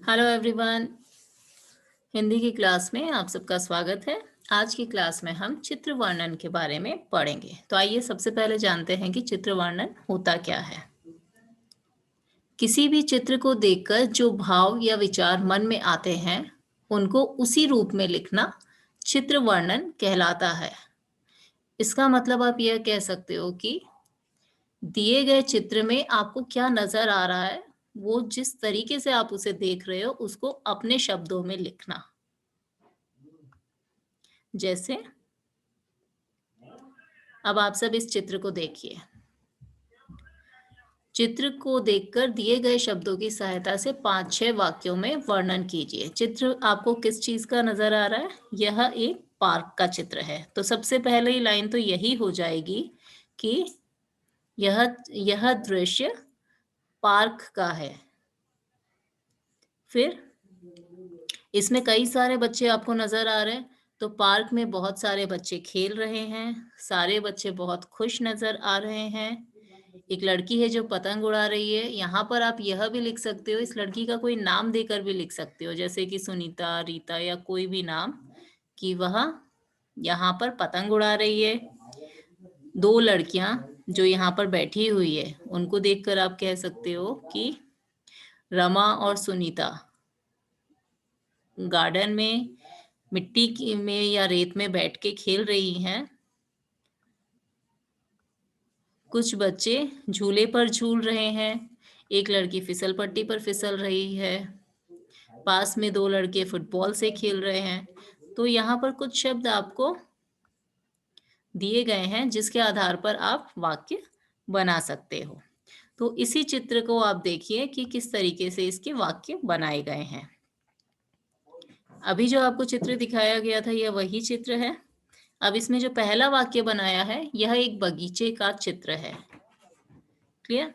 Hello everyone. Hindi की class में आप सबका स्वागत है। आज की क्लास में हम चित्र वर्णन के बारे में पढ़ेंगे। तो आइए सबसे पहले जानते हैं कि चित्र वर्णन होता क्या है। किसी भी चित्र को देखकर जो भाव या विचार मन में आते हैं उनको उसी रूप में लिखना चित्र वर्णन कहलाता है। इसका मतलब आप यह कह सकते हो कि दिए गए चित्र में आपको क्या नजर आ रहा है, वो जिस तरीके से आप उसे देख रहे हो उसको अपने शब्दों में लिखना। जैसे अब आप सब इस चित्र को देखिए। चित्र को देखकर दिए गए शब्दों की सहायता से 5-6 वाक्यों में वर्णन कीजिए। चित्र आपको किस चीज का नजर आ रहा है? यह एक पार्क का चित्र है। तो सबसे पहली लाइन तो यही हो जाएगी कि यह दृश्य पार्क का है। फिर इसमें कई सारे बच्चे आपको नजर आ रहे हैं। तो पार्क में बहुत सारे बच्चे खेल रहे हैं। सारे बच्चे बहुत खुश नजर आ रहे हैं। एक लड़की है जो पतंग उड़ा रही है। यहाँ पर आप यह भी लिख सकते हो, इस लड़की का कोई नाम देकर भी लिख सकते हो, जैसे कि सुनीता, रीता या कोई भी नाम, कि वह यहाँ पर पतंग उड़ा रही है। दो लड़कियां जो यहाँ पर बैठी हुई है उनको देखकर आप कह सकते हो कि रमा और सुनीता गार्डन में मिट्टी की में या रेत में बैठ के खेल रही हैं। कुछ बच्चे झूले पर झूल रहे हैं। एक लड़की फिसल पट्टी पर फिसल रही है। पास में दो लड़के फुटबॉल से खेल रहे हैं। तो यहाँ पर कुछ शब्द आपको दिए गए हैं जिसके आधार पर आप वाक्य बना सकते हो। तो इसी चित्र को आप देखिए कि किस तरीके से इसके वाक्य बनाए गए हैं। अभी जो आपको चित्र दिखाया गया था यह वही चित्र है। अब इसमें जो पहला वाक्य बनाया है यह एक बगीचे का चित्र है। क्लियर?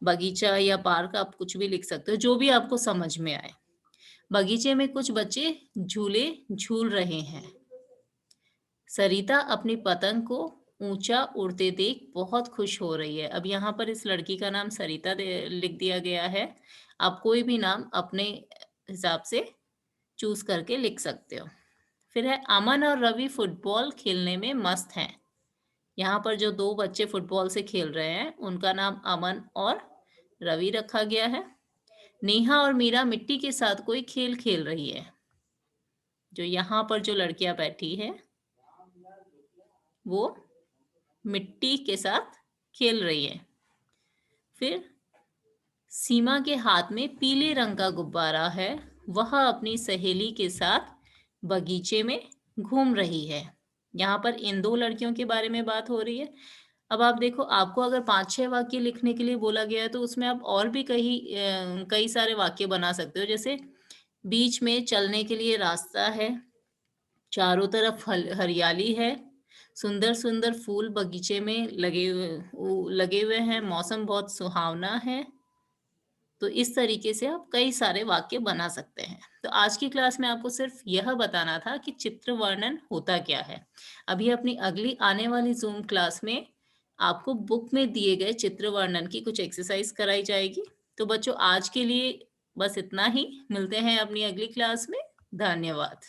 बगीचा या पार्क आप कुछ भी लिख सकते हो, जो भी आपको समझ में आए। बगीचे में कुछ बच्चे झूले झूल रहे हैं। सरिता अपनी पतंग को ऊंचा उड़ते देख बहुत खुश हो रही है। अब यहाँ पर इस लड़की का नाम सरिता लिख दिया गया है। आप कोई भी नाम अपने हिसाब से चूज करके लिख सकते हो। फिर है अमन और रवि फुटबॉल खेलने में मस्त हैं। यहाँ पर जो दो बच्चे फुटबॉल से खेल रहे हैं उनका नाम अमन और रवि रखा गया है। नेहा और मीरा मिट्टी के साथ कोई खेल खेल रही है। जो यहाँ पर जो लड़कियां बैठी है वो मिट्टी के साथ खेल रही है। फिर सीमा के हाथ में पीले रंग का गुब्बारा है। वह अपनी सहेली के साथ बगीचे में घूम रही है। यहाँ पर इन दो लड़कियों के बारे में बात हो रही है। अब आप देखो, आपको अगर 5-6 वाक्य लिखने के लिए बोला गया है तो उसमें आप और भी कई सारे वाक्य बना सकते हो। जैसे बीच में चलने के लिए रास्ता है, चारों तरफ हरियाली है, सुंदर सुंदर फूल बगीचे में लगे हुए हैं, मौसम बहुत सुहावना है। तो इस तरीके से आप कई सारे वाक्य बना सकते हैं। तो आज की क्लास में आपको सिर्फ यह बताना था कि चित्र वर्णन होता क्या है। अभी अपनी अगली आने वाली जूम क्लास में आपको बुक में दिए गए चित्र वर्णन की कुछ एक्सरसाइज कराई जाएगी। तो बच्चों, आज के लिए बस इतना ही। मिलते हैं अपनी अगली क्लास में। धन्यवाद।